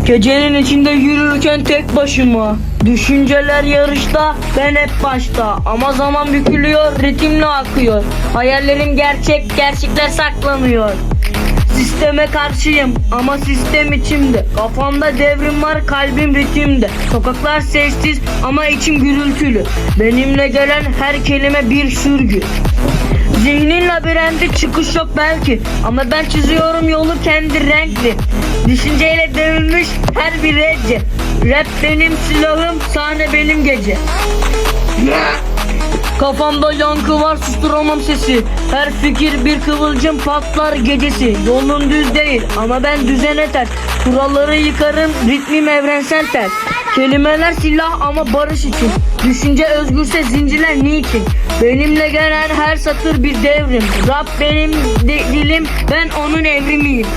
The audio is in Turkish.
Gecenin içinde yürürken tek başıma. Düşünceler yarışta, ben hep başta. Ama zaman bükülüyor, ritimle akıyor. Hayallerim gerçek, gerçekler saklanıyor. Sisteme karşıyım ama sistem içimde. Kafamda devrim var, kalbim ritimde. Sokaklar sessiz ama içim gürültülü. Benimle gelen her kelime bir sürgü. Zihnin labirenti, çıkış yok belki, ama ben çiziyorum yolu kendi renkli. Düşünceyle dövülmüş her bir hece. Rap benim silahım, sahne benim gece. Kafamda yankı var, susturamam sesi. Her fikir bir kıvılcım, patlar gecesi. Yolun düz değil ama ben düzene ters. Kuralları yıkarım, ritmim evrensel ters. Kelimeler silah ama barış için. Düşünce özgürse zincirler niçin? Benimle gelen her satır bir devrim. Rap benim dilim, ben onun evrimiyim.